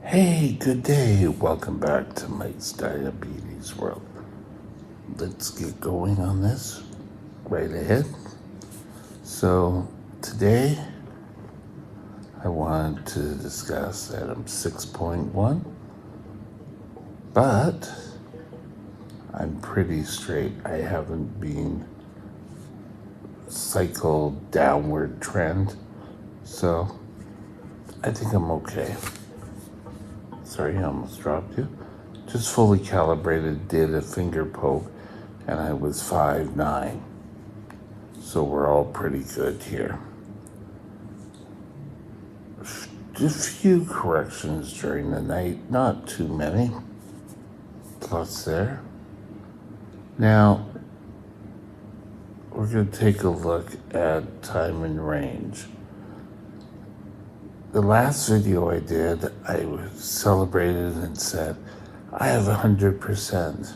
Hey, good day. Welcome back to Mike's Diabetes World. Let's get going on this right ahead. So, today I wanted to discuss item 6.1, but I'm pretty straight. I haven't been cycled downward trend, so I think I'm okay. Sorry, I almost dropped you. Just fully calibrated, did a finger poke, and I was 5'9". So we're all pretty good here. A few corrections during the night, not too many. Plus there. Now, we're going to take a look at time and range. The last video I did, I celebrated and said, I have 100%.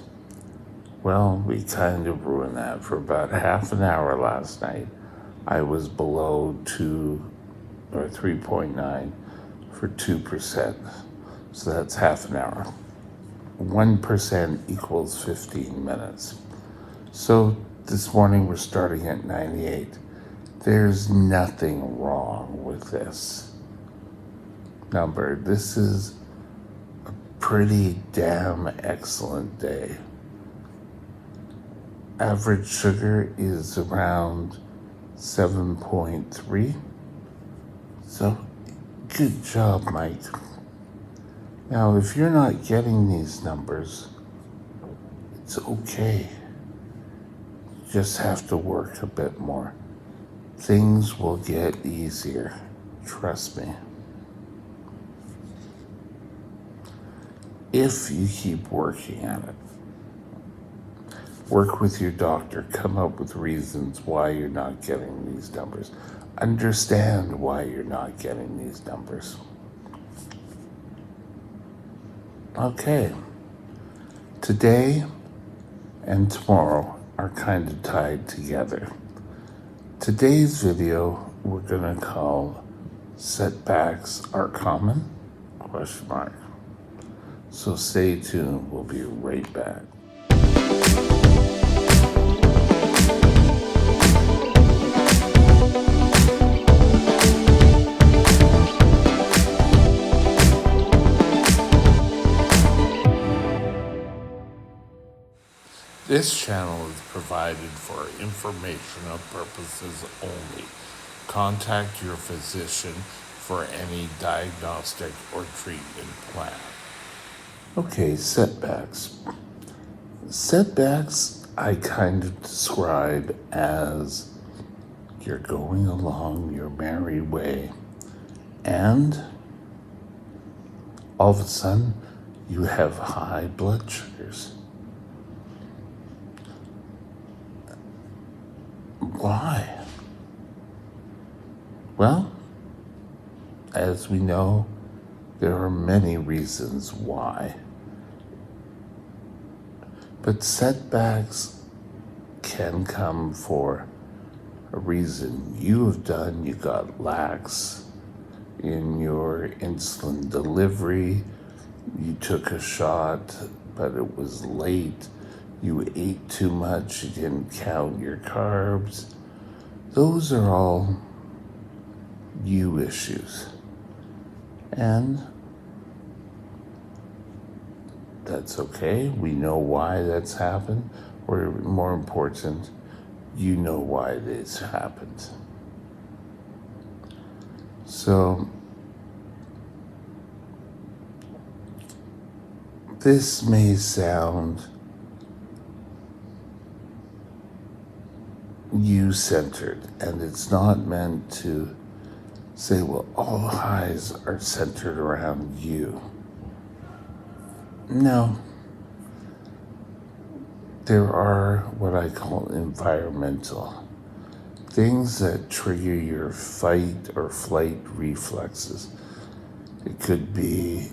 Well, we kind of ruined that. For about half an hour last night, I was below 2 or 3.9 for 2%. So that's half an hour. 1% equals 15 minutes. So this morning we're starting at 98. There's nothing wrong with this number. This is a pretty damn excellent day. Average sugar is around 7.3. So good job, Mike. Now, if you're not getting these numbers, it's okay. You just have to work a bit more. Things will get easier. Trust me. If you keep working at it. Work with your doctor. Come up with reasons why you're not getting these numbers. Understand why you're not getting these numbers. Okay. Today and tomorrow are kind of tied together. Today's video we're going to call Setbacks Are Common? ? So stay tuned. We'll be right back. This channel is provided for informational purposes only. Contact your physician for any diagnostic or treatment plan. Okay, setbacks. Setbacks I kind of describe as you're going along your merry way and all of a sudden you have high blood sugars. Why? Well, as we know, there are many reasons why. But setbacks can come for a reason you have done. You got lax in your insulin delivery. You took a shot, but it was late. You ate too much. You didn't count your carbs. Those are all you issues. And that's okay. We know why that's happened. Or more important, you know why this happened. So this may sound you-centered, and it's not meant to say, well, all highs are centered around you. No. There are what I call environmental things that trigger your fight or flight reflexes. It could be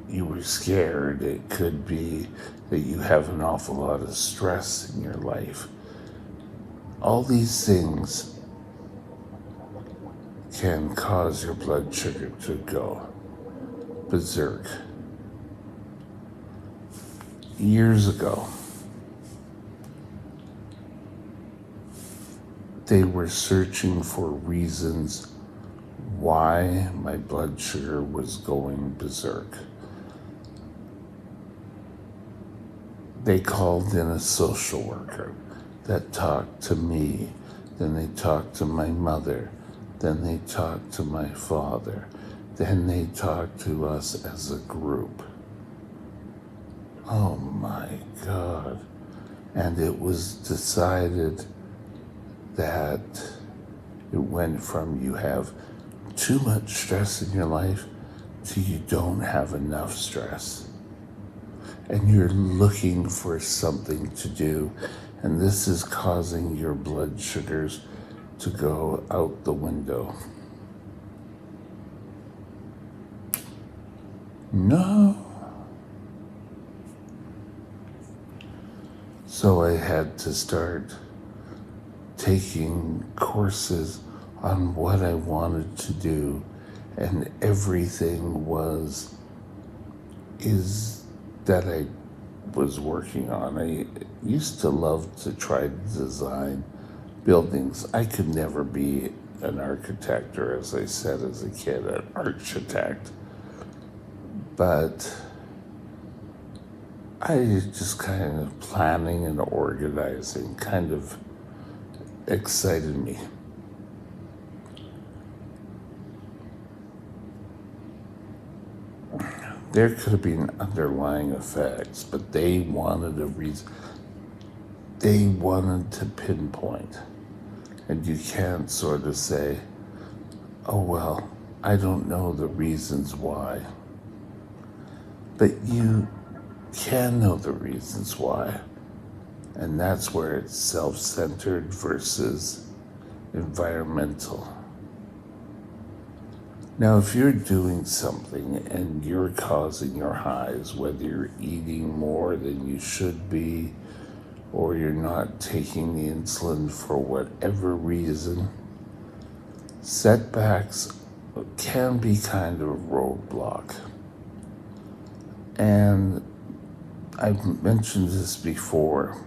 you were scared. It could be that you have an awful lot of stress in your life. All these things can cause your blood sugar to go berserk. years ago, they were searching for reasons why my blood sugar was going berserk. They called in a social worker that talked to me, then they talked to my mother, then they talked to my father, then they talked to us as a group. Oh my God. And it was decided that it went from you have too much stress in your life to you don't have enough stress. And you're looking for something to do, and this is causing your blood sugars to go out the window. No. So I had to start taking courses on what I wanted to do, and everything is that I was working on. I used to love to try to design buildings. I could never be an architect, or as I said as a kid, an architect. But I just kind of planning and organizing kind of excited me. There could have been underlying effects, but they wanted a reason. They wanted to pinpoint. And you can't sort of say, oh, well, I don't know the reasons why. But you can know the reasons why. And that's where it's self-centered versus environmental. Now, if you're doing something and you're causing your highs, whether you're eating more than you should be, or you're not taking the insulin for whatever reason, setbacks can be kind of a roadblock. And I've mentioned this before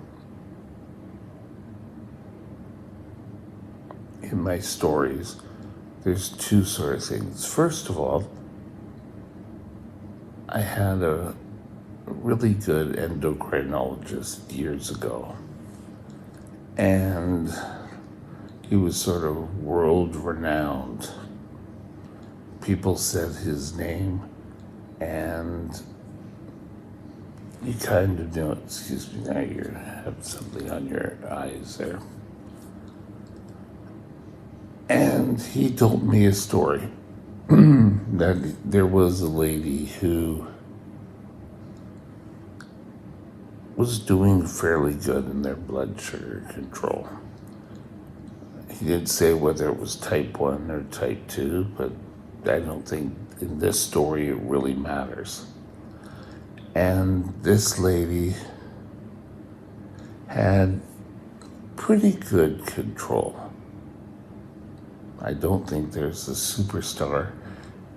in my stories. There's two sort of things. First of all, I had a really good endocrinologist years ago, and he was sort of world renowned. People said his name, and you kind of knew it. Excuse me, now you have something on your eyes there. And he told me a story that there was a lady who was doing fairly good in their blood sugar control. He didn't say whether it was type 1 or type 2, but I don't think in this story it really matters. And this lady had pretty good control. I don't think there's a superstar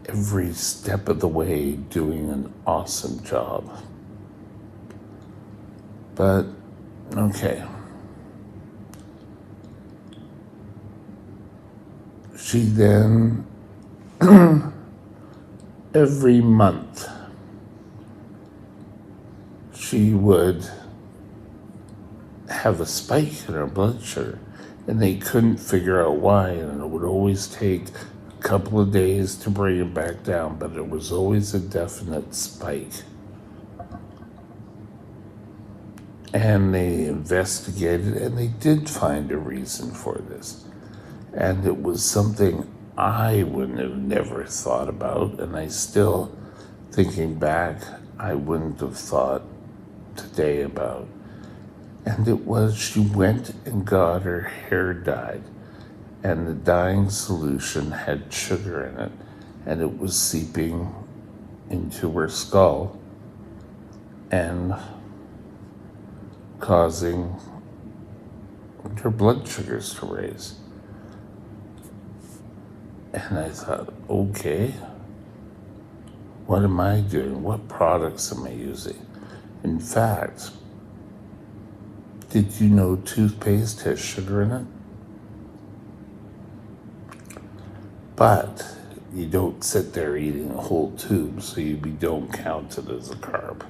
every step of the way doing an awesome job. But, okay. She then, every month, she would have a spike in her blood sugar, and they couldn't figure out why, and it would always take a couple of days to bring it back down, but it was always a definite spike. And they investigated, and they did find a reason for this. And it was something I wouldn't have never thought about, and I still, thinking back, I wouldn't have thought today about. And it was she went and got her hair dyed, and the dyeing solution had sugar in it, and it was seeping into her skull and causing her blood sugars to raise. And I thought, okay, what am I doing? What products am I using? In fact, did you know toothpaste has sugar in it? But you don't sit there eating a whole tube, so you don't count it as a carb.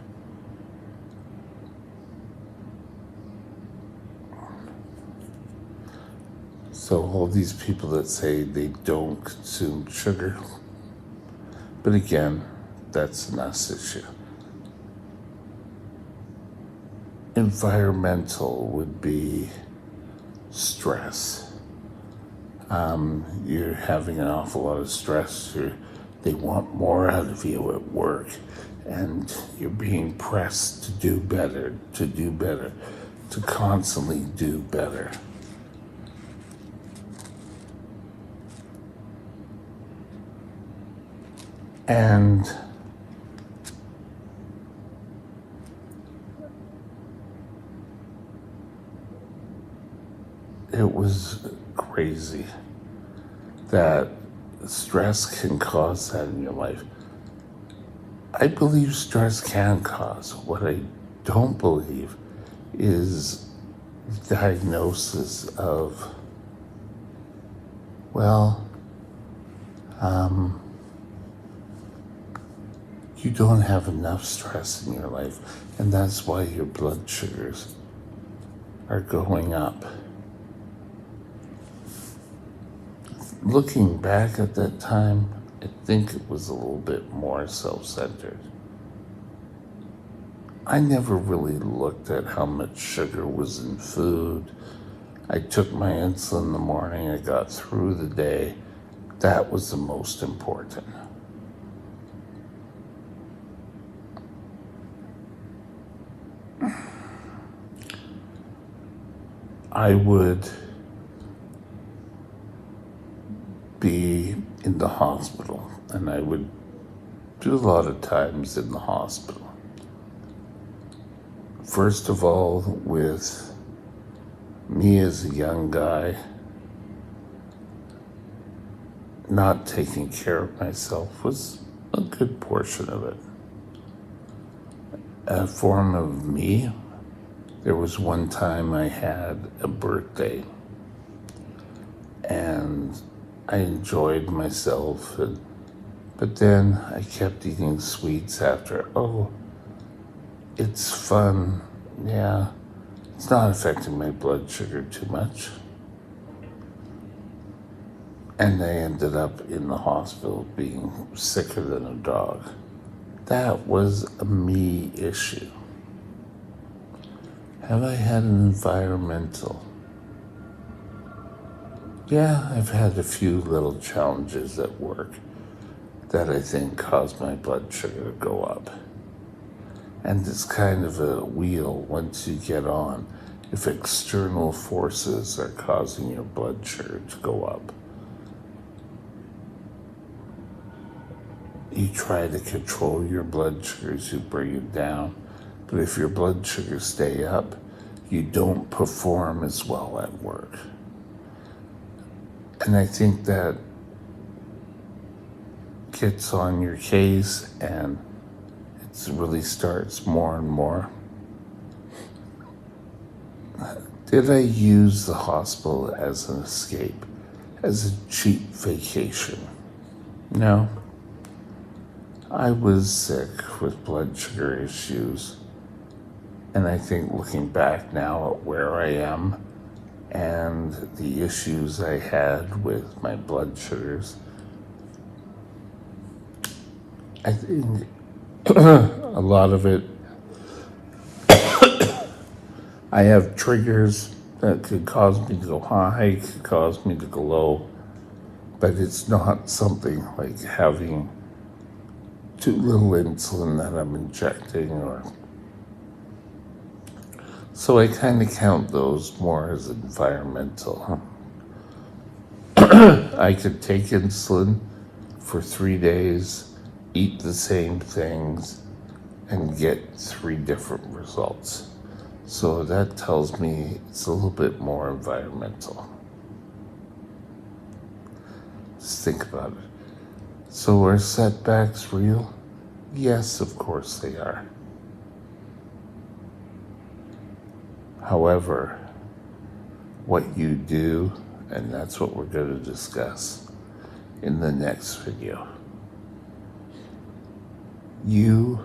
So all these people that say they don't consume sugar, but again, that's an us issue. Environmental would be stress. You're having an awful lot of stress. They want more out of you at work, and you're being pressed to do better, to constantly do better. And it was crazy that stress can cause that in your life. I believe stress can cause. What I don't believe is diagnosis of, you don't have enough stress in your life, and that's why your blood sugars are going up. Looking back at that time, I think it was a little bit more self-centered. I never really looked at how much sugar was in food. I took my insulin in the morning, I got through the day. That was the most important. I would be in the hospital, and I would do a lot of times in the hospital. First of all, with me as a young guy, not taking care of myself was a good portion of it. A form of me, there was one time I had a birthday, and I enjoyed myself, but then I kept eating sweets after. Oh, it's fun. Yeah, it's not affecting my blood sugar too much. And I ended up in the hospital being sicker than a dog. That was a me issue. Have I had an environmental? Yeah, I've had a few little challenges at work that I think caused my blood sugar to go up. And it's kind of a wheel once you get on. If external forces are causing your blood sugar to go up, you try to control your blood sugars, you bring it down. But if your blood sugars stay up, you don't perform as well at work. And I think that gets on your case, and it really starts more and more. Did I use the hospital as an escape, as a cheap vacation? No. I was sick with blood sugar issues, and I think looking back now at where I am and the issues I had with my blood sugars, I think a lot of it, I have triggers that could cause me to go high, could cause me to go low, but it's not something like having too little insulin that I'm injecting, or so I kind of count those more as environmental. I could take insulin for 3 days, eat the same things, and get 3 different results. So that tells me it's a little bit more environmental. Just think about it. So are setbacks real? Yes, of course they are. However, what you do, and that's what we're going to discuss in the next video. You,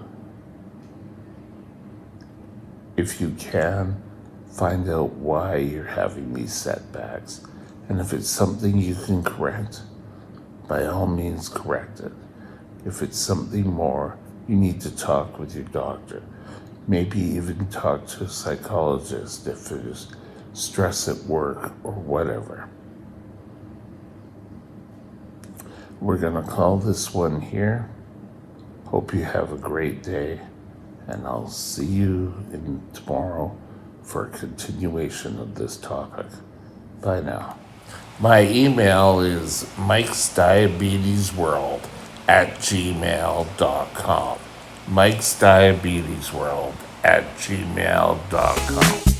if you can, find out why you're having these setbacks. And if it's something you can correct, by all means correct it. If it's something more, you need to talk with your doctor. Maybe even talk to a psychologist if there's stress at work or whatever. We're going to call this one here. Hope you have a great day, and I'll see you tomorrow for a continuation of this topic. Bye now. My email is mikesdiabetesworld@gmail.com. mikesdiabetesworld@gmail.com.